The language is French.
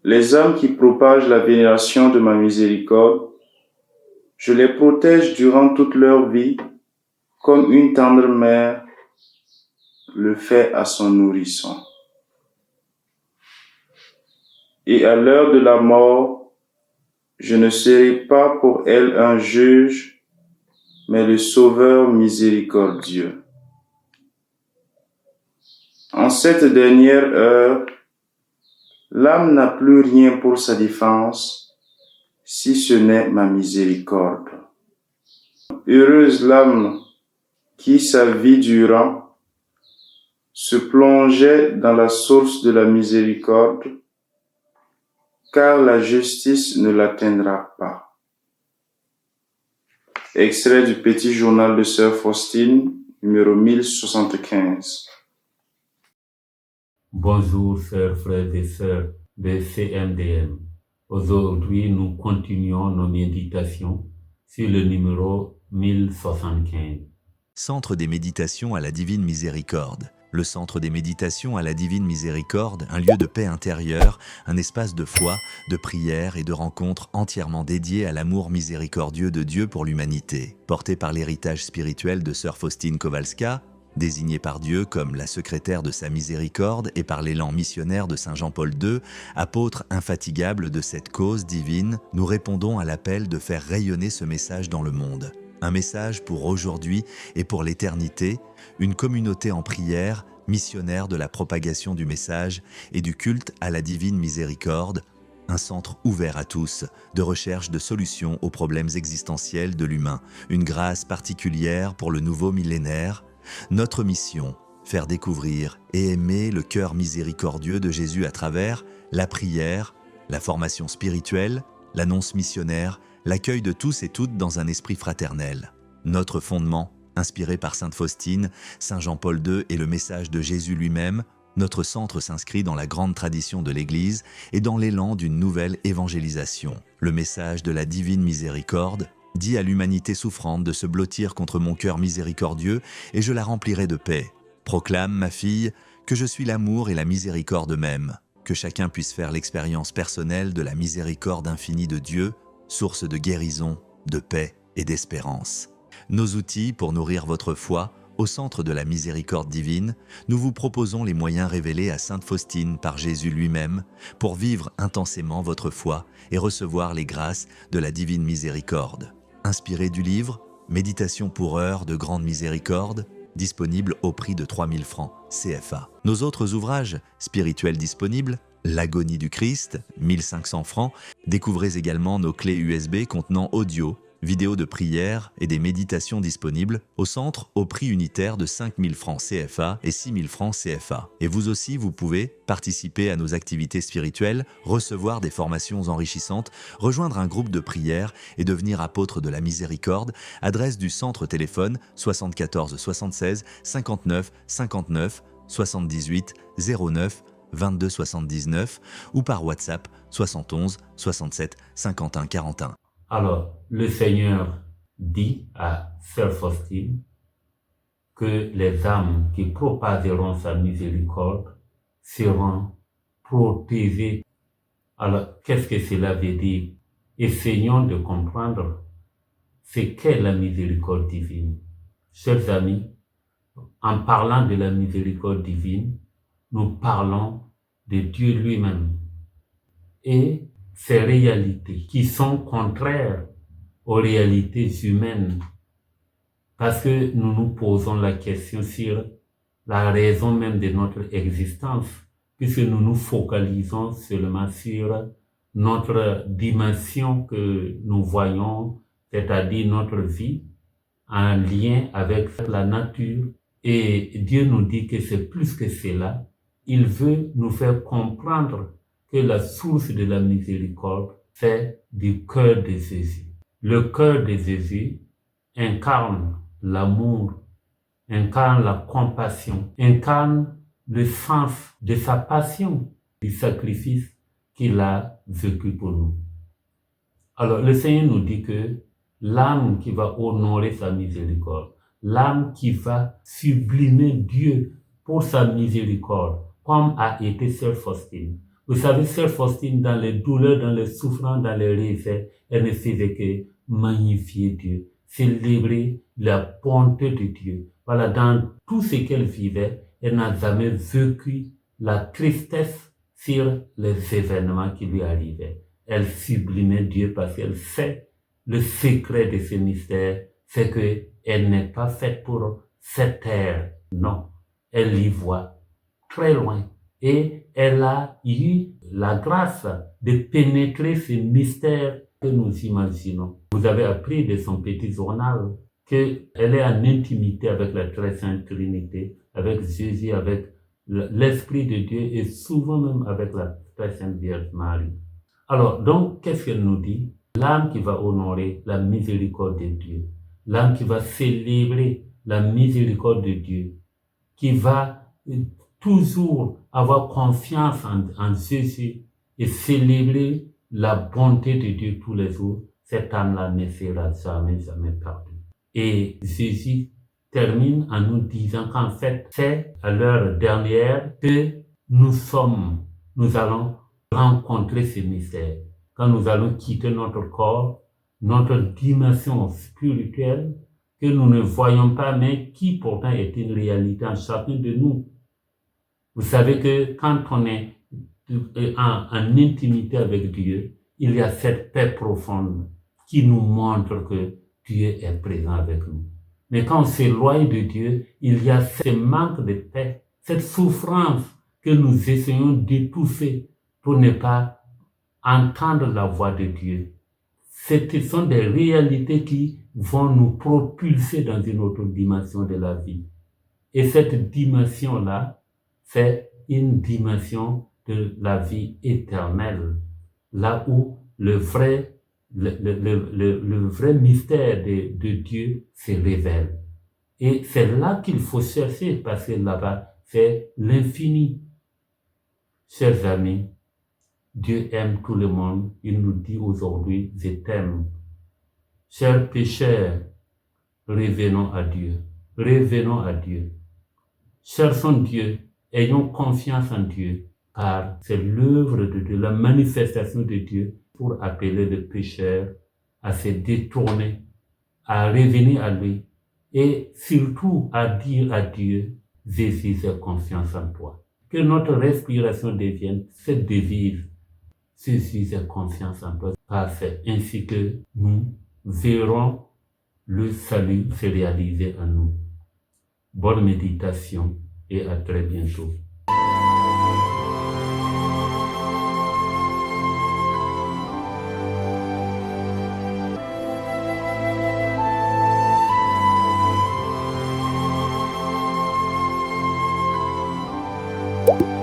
Les âmes qui propagent la vénération de ma miséricorde, je les protège durant toute leur vie, comme une tendre mère le fait à son nourrisson. Et à l'heure de la mort, je ne serai pas pour elles un juge, mais le Sauveur miséricordieux. En cette dernière heure, l'âme n'a plus rien pour sa défense, si ce n'est ma miséricorde. Heureuse l'âme qui, sa vie durant, se plongeait dans la source de la miséricorde, car la justice ne l'atteindra pas. Extrait du Petit Journal de Sœur Faustine, numéro 1075. Bonjour, chers frères et sœurs de CMDM. Aujourd'hui, nous continuons nos méditations sur le numéro 1075. Centre des méditations à la Divine Miséricorde. Le Centre des méditations à la Divine Miséricorde, un lieu de paix intérieure, un espace de foi, de prière et de rencontre entièrement dédié à l'amour miséricordieux de Dieu pour l'humanité. Porté par l'héritage spirituel de Sœur Faustine Kowalska, désignée par Dieu comme la secrétaire de sa miséricorde et par l'élan missionnaire de Saint Jean-Paul II, apôtre infatigable de cette cause divine, nous répondons à l'appel de faire rayonner ce message dans le monde. Un message pour aujourd'hui et pour l'éternité, une communauté en prière, missionnaire de la propagation du message et du culte à la divine miséricorde, un centre ouvert à tous, de recherche de solutions aux problèmes existentiels de l'humain, une grâce particulière pour le nouveau millénaire. Notre mission, faire découvrir et aimer le cœur miséricordieux de Jésus à travers la prière, la formation spirituelle, l'annonce missionnaire, l'accueil de tous et toutes dans un esprit fraternel. Notre fondement, inspiré par Sainte Faustine, Saint Jean-Paul II et le message de Jésus lui-même, notre centre s'inscrit dans la grande tradition de l'Église et dans l'élan d'une nouvelle évangélisation. Le message de la divine miséricorde dit à l'humanité souffrante de se blottir contre mon cœur miséricordieux et je la remplirai de paix. Proclame, ma fille, que je suis l'amour et la miséricorde même, que chacun puisse faire l'expérience personnelle de la miséricorde infinie de Dieu, source de guérison, de paix et d'espérance. Nos outils pour nourrir votre foi, au centre de la miséricorde divine, nous vous proposons les moyens révélés à Sainte Faustine par Jésus lui-même pour vivre intensément votre foi et recevoir les grâces de la divine miséricorde. Inspiré du livre « Méditation pour heure de grande miséricorde », disponible au prix de 3000 francs CFA. Nos autres ouvrages spirituels disponibles, L'agonie du Christ, 1500 francs. Découvrez également nos clés USB contenant audio, vidéos de prière et des méditations disponibles au centre au prix unitaire de 5000 francs CFA et 6000 francs CFA. Et vous aussi, vous pouvez participer à nos activités spirituelles, recevoir des formations enrichissantes, rejoindre un groupe de prière et devenir apôtre de la miséricorde. Adresse du centre téléphone 74 76 59 59 78 09 22 79 ou par WhatsApp 71 67 51 41. Alors, le Seigneur dit à Sœur Faustine que les âmes qui propageront sa miséricorde seront protégées. Alors, qu'est-ce que cela veut dire? Essayons de comprendre ce qu'est la miséricorde divine. Chers amis, en parlant de la miséricorde divine, nous parlons de Dieu lui-même et ces réalités qui sont contraires aux réalités humaines, parce que nous nous posons la question sur la raison même de notre existence, puisque nous nous focalisons seulement sur notre dimension que nous voyons, c'est-à-dire notre vie, en lien avec la nature. Et Dieu nous dit que c'est plus que cela. Il veut nous faire comprendre que la source de la miséricorde, c'est du cœur de Jésus. Le cœur de Jésus incarne l'amour, incarne la compassion, incarne le sens de sa passion, du sacrifice qu'il a vécu pour nous. Alors le Seigneur nous dit que l'âme qui va honorer sa miséricorde, l'âme qui va sublimer Dieu pour sa miséricorde, comme a été Sœur Faustine, Vous savez, Sœur Faustine, dans les douleurs, dans les souffrances, dans les réveils, elle ne faisait que magnifier Dieu, célébrer la bonté de Dieu. Voilà, dans tout ce qu'elle vivait, elle n'a jamais vécu la tristesse sur les événements qui lui arrivaient. Elle sublimait Dieu parce qu'elle sait le secret de ce mystère, c'est que elle n'est pas faite pour cette terre. Non, elle y voit très loin. Et elle a eu la grâce de pénétrer ce mystère que nous imaginons. Vous avez appris de son petit journal qu'elle est en intimité avec la très sainte Trinité, avec Jésus, avec l'Esprit de Dieu et souvent même avec la très sainte Vierge Marie. Alors, donc, qu'est-ce qu'elle nous dit? L'âme qui va honorer la miséricorde de Dieu, l'âme qui va célébrer la miséricorde de Dieu, qui va toujours avoir confiance en Jésus et célébrer la bonté de Dieu tous les jours, cette âme-là ne sera jamais perdue. Et Jésus termine en nous disant qu'en fait, c'est à l'heure dernière que nous allons rencontrer ce mystère. Quand nous allons quitter notre corps, notre dimension spirituelle, que nous ne voyons pas, mais qui pourtant est une réalité en chacun de nous. Vous savez que quand on est en intimité avec Dieu, il y a cette paix profonde qui nous montre que Dieu est présent avec nous. Mais quand on s'éloigne de Dieu, il y a ce manque de paix, cette souffrance que nous essayons d'étouffer pour ne pas entendre la voix de Dieu. Ce sont des réalités qui vont nous propulser dans une autre dimension de la vie. Et cette dimension-là, c'est une dimension de la vie éternelle, là où le vrai mystère de Dieu se révèle. Et c'est là qu'il faut chercher, parce que là-bas, c'est l'infini. Chers amis, Dieu aime tout le monde. Il nous dit aujourd'hui, je t'aime. Chers pécheurs, revenons à Dieu. Revenons à Dieu. Cherchons Dieu. Ayons confiance en Dieu, car c'est l'œuvre de Dieu, la manifestation de Dieu pour appeler le pécheur à se détourner, à revenir à lui et surtout à dire à Dieu, Jésus, j'ai confiance en toi. Que notre respiration devienne cette devise, Jésus, j'ai confiance en toi, car c'est ainsi que nous verrons le salut se réaliser en nous. Bonne méditation et à très bientôt. you